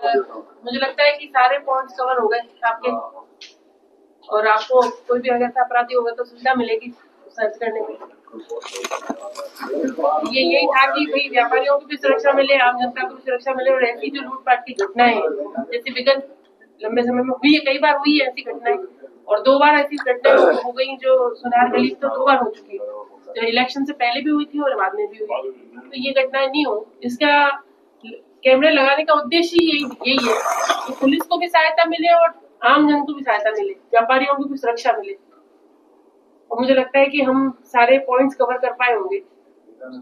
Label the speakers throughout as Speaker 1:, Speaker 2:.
Speaker 1: मुझे लगता है कि सारे पॉइंट्स कवर हो गए आपके, और आपको कोई भी अगर ऐसा अपराधी होगा तो सुविधा मिलेगी सर्च करने में। ये यही था कि भाई व्यापारियों को भी सुरक्षा मिले, आम जनता को भी सुरक्षा मिले, और ऐसी जो लूटपाट की घटनाएं हैं जैसे विगत लंबे समय में हुई है, कई बार हुई है ऐसी घटनाएं, और 2 बार ऐसी घटनाएं हो गई जो सुनार गली तो 2 बार हो चुकी है, जो इलेक्शन से पहले भी हुई थी और बाद में भी हुई, तो ये घटनाएं नहीं हो, इसका कैमरे लगाने का उद्देश्य यही है कि पुलिस को भी सहायता मिले और आम जन को भी सहायता मिले, व्यापारियों को भी सुरक्षा मिले। और मुझे लगता है कि हम सारे पॉइंट्स कवर कर पाए होंगे।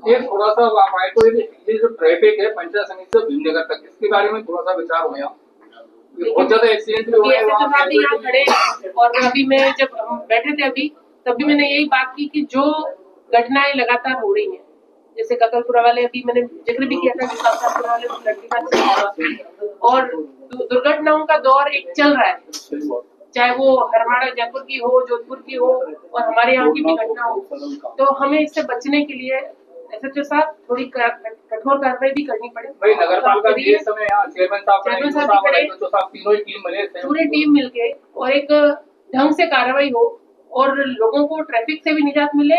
Speaker 2: ये थोड़ा सा हमारे को ये जो ट्रैफिक है पंचायत समिति से भीमनगर तक, इसके बारे में थोड़ा सा विचार हो गया। बहुत ज्यादा एक्सीडेंट भी हुए हैं
Speaker 1: यहाँ खड़े, और अभी मैं जब हम बैठे थे अभी, तभी मैंने यही बात की कि जो घटनाएं लगातार हो रही हैं, जैसे ककलपुरा वाले, अभी मैंने जिक्र भी किया था कि ककलपुरा वाले लड़की का, और दुर्घटनाओं का दौर एक चल रहा है, चाहे वो हरमाड़ा जयपुर की हो, जोधपुर की हो, और हमारे यहाँ की भी घटना हो, तो हमें इससे बचने के लिए एसएचओ साहब थोड़ी कठोर कार्रवाई भी करनी पड़े।
Speaker 2: भाई नगर पालिका भी इस समय यहाँ चेयरमैन साहब तीनों ही टीम मिले,
Speaker 1: पूरी टीम मिलके, और एक ढंग से कार्रवाई हो, और लोगों को ट्रैफिक से भी निजात मिले,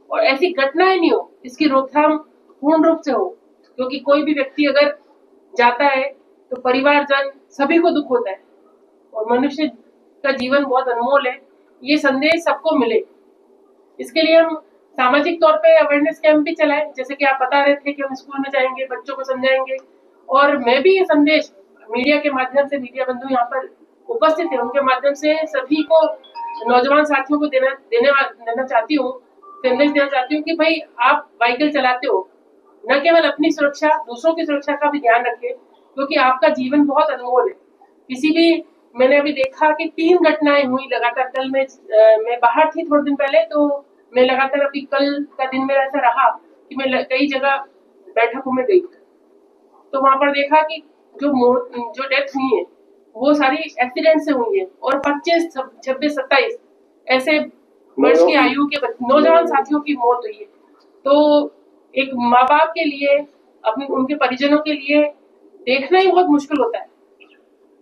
Speaker 1: और ऐसी घटनाएं नहीं हो, इसकी रोकथाम पूर्ण रूप से हो, क्योंकि कोई भी व्यक्ति अगर जाता है तो परिवारजन सभी को दुख होता है, और मनुष्य का जीवन बहुत अनमोल है, ये संदेश सबको मिले। इसके लिए हम सामाजिक तौर पे अवेयरनेस कैंप भी चलाए, जैसे कि आप बता रहे थे कि हम स्कूल में जाएंगे, बच्चों को समझाएंगे, और मैं भी ये संदेश मीडिया के माध्यम से, मीडिया बंधु यहाँ पर उपस्थित है, उनके माध्यम से सभी को, नौजवान साथियों को देना चाहती हूँ, संदेश देना चाहती हूँ कि भाई आप व्हीकल चलाते हो, न केवल अपनी सुरक्षा, दूसरों की सुरक्षा का भी ध्यान रखें, क्योंकि आपका जीवन बहुत अनमोल है। किसी भी, मैंने अभी देखा कि 3 घटनाएं हुई लगातार। कल मैं बाहर थी थोड़े दिन पहले, तो मैं लगातार, अभी कल का दिन मेरा ऐसा रहा कि मैं कई जगह बैठकों में गई, तो वहां पर देखा कि जो डेथ हुई है वो सारी एक्सीडेंट से हुई है, और 25, 26, 27 ऐसे वर्ष की आयु के नौजवान साथियों की मौत हुई है। तो एक माँ बाप के लिए, अपने उनके परिजनों के लिए देखना ही बहुत मुश्किल होता है,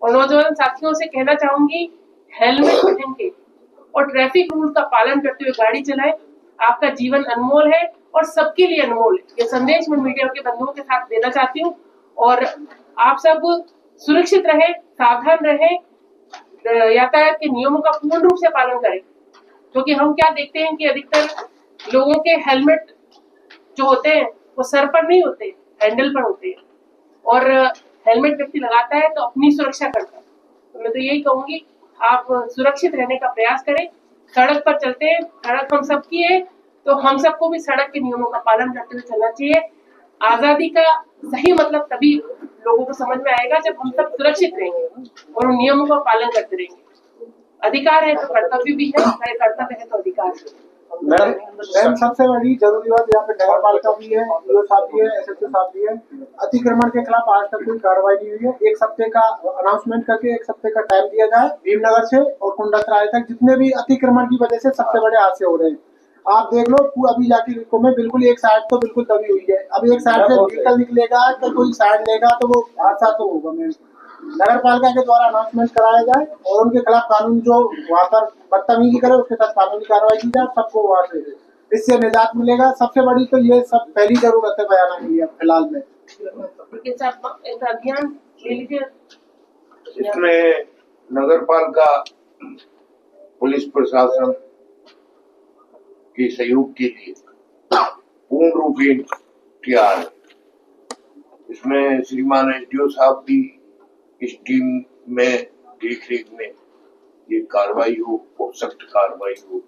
Speaker 1: और नौजवान साथियों से कहना चाहूंगी, हेलमेट पहन के और ट्रैफिक रूल का पालन करते हुए गाड़ी चलाएं, आपका जीवन अनमोल है और सबके लिए अनमोल है। ये संदेश मैं मीडिया के बंधुओं के साथ देना चाहती हूँ, और आप सब सुरक्षित रहे, सावधान रहे, यातायात के नियमों का पूर्ण रूप से पालन करें, क्योंकि हम क्या देखते हैं कि अधिकतर लोगों के हेलमेट जो होते हैं वो सर पर नहीं होते, हैंडल पर होते हैं, और हेलमेट व्यक्ति लगाता है तो अपनी सुरक्षा करता है। तो मैं तो यही कहूंगी, आप सुरक्षित रहने का प्रयास करें, सड़क पर चलते हैं, सड़क हम सबकी है, तो हम सबको भी सड़क के नियमों का पालन करते हुए चलना चाहिए। आजादी का सही मतलब तभी लोगों को समझ में आएगा जब हम सब सुरक्षित रहेंगे और उन नियमों का पालन करते रहेंगे। अधिकार है तो कर्तव्य भी है, कर्तव्य है तो अधिकार है।
Speaker 3: मैम सबसे बड़ी जरूरी बात यहाँ पे नगर पालिका भी है, ईओ साहब भी है, एसएचओ साहब भी है। अतिक्रमण के खिलाफ आज तक कोई कार्रवाई नहीं हुई है। 1 हफ्ते का अनाउंसमेंट करके 1 हफ्ते का टाइम दिया जाए, भीमनगर से और कुंडा तक जितने भी अतिक्रमण की वजह से सबसे बड़े हादसे हो रहे हैं, आप देख लो। अभी जाके में बिल्कुल एक साइड तो बिल्कुल दबी हुई है, अब एक साइड से व्हीकल निकलेगा तो कोई साइड लेगा तो वो हादसा तो होगा। मैम नगर पालिका के द्वारा अनाउंसमेंट कराया जाए और उनके खिलाफ कानून जो वहाँ पर बदतमीजी करे उसके साथ कानूनी कार्रवाई की जाए, सबको वहाँ से इससे निजात मिलेगा। सबसे बड़ी तो ये सब पहली जरूरत है बयाना के लिए फिलहाल में।
Speaker 4: इसमें नगर पालिका, पुलिस प्रशासन के सहयोग के लिए पूर्ण रूप से तैयार है। इसमें श्रीमान एसडीओ साहब भी इस टीम में देख रेख में ये कार्रवाई हो और सख्त कार्रवाई हो,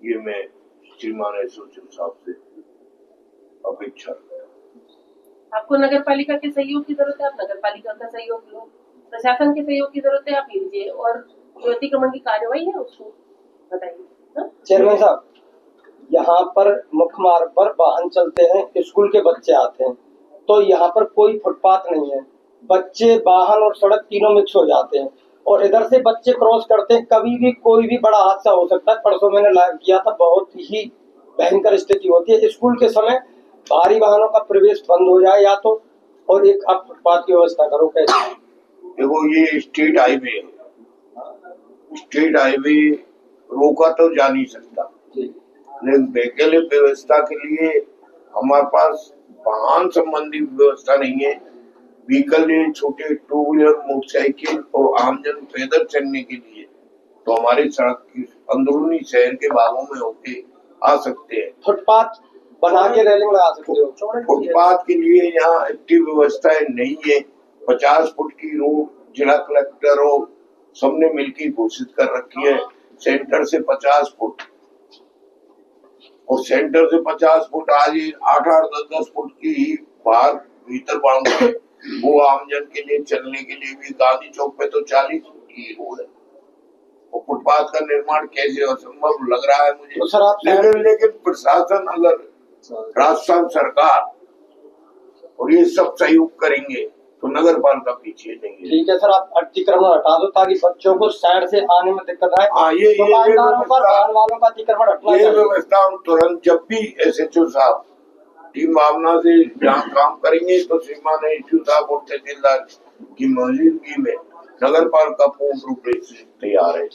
Speaker 4: ये मैं श्रीमान एसडीओ साहब से अपेक्षा करता हूँ।
Speaker 1: आपको नगर पालिका के सहयोग की जरूरत है, आप नगर पालिका का सहयोग लो, प्रशासन के सहयोग की जरूरत है, आप लीजिए, और जो अतिक्रमण की कार्रवाई है उसको बताइए।
Speaker 5: चेयरमैन साहब, यहाँ पर मुख्य मार्ग पर वाहन चलते हैं, स्कूल के बच्चे आते हैं, तो यहाँ पर कोई फुटपाथ नहीं है, बच्चे, वाहन और सड़क तीनों मिक्स हो जाते हैं, और इधर से बच्चे क्रॉस करते हैं, कभी भी कोई भी बड़ा हादसा हो सकता है। परसों मैंने लाइव किया था, बहुत ही भयंकर स्थिति होती है। स्कूल के समय भारी वाहनों का प्रवेश बंद हो जाए या तो और एक आप फुटपाथ की व्यवस्था करो। कैसे?
Speaker 4: देखो ये स्टेट हाईवे है, स्टेट हाईवे रोका तो जा नहीं सकता, लेकिन वैकल्पिक व्यवस्था के लिए हमारे पास वाहन संबंधी व्यवस्था नहीं है। व्हीकल छोटे टू व्हीलर मोटरसाइकिल और आमजन पैदल चलने के लिए तो हमारे सड़क की अंदरूनी शहर के भागों में होके आ सकते हैं।
Speaker 5: फुटपाथ बना के रेलिंग लगा सकते हो।
Speaker 4: फुटपाथ के लिए यहाँ इतनी व्यवस्थाएं नहीं है। 50 फुट की रोड जिला कलेक्टर और सबने मिलकर घोषित कर रखी है, सेंटर से 50 फुट और सेंटर से 50 फुट आज 8-8, 10-10 फुट की ही बाहर भीतर बाउंड्री वो आमजन के लिए चलने के लिए भी। गांधी चौक पे तो 40 फुट की रोड है और फुटपाथ का निर्माण कैसे असंभव लग रहा है मुझे।
Speaker 5: तो सर आप
Speaker 4: लेकिन प्रशासन अगर राजस्थान सरकार और ये सब सहयोग करेंगे तो नगर पालिका पीछे नहीं है।
Speaker 5: ठीक है सर, आप अतिक्रमण हटा दो ताकि बच्चों को साइड से आने में दिक्कत आए।
Speaker 4: हाँ ये
Speaker 5: दुकानदारों पर वाहन वालों का अतिक्रमण हटना
Speaker 4: ये
Speaker 5: चाहिए।
Speaker 4: व्यवस्था हम तुरंत जब भी SHO साहब टीम भावना से जहाँ काम करेंगे तो श्रीमान SHO साहब और तहसीलदार की मौजूदगी में नगर पालिका पूर्ण रूप से तैयार है।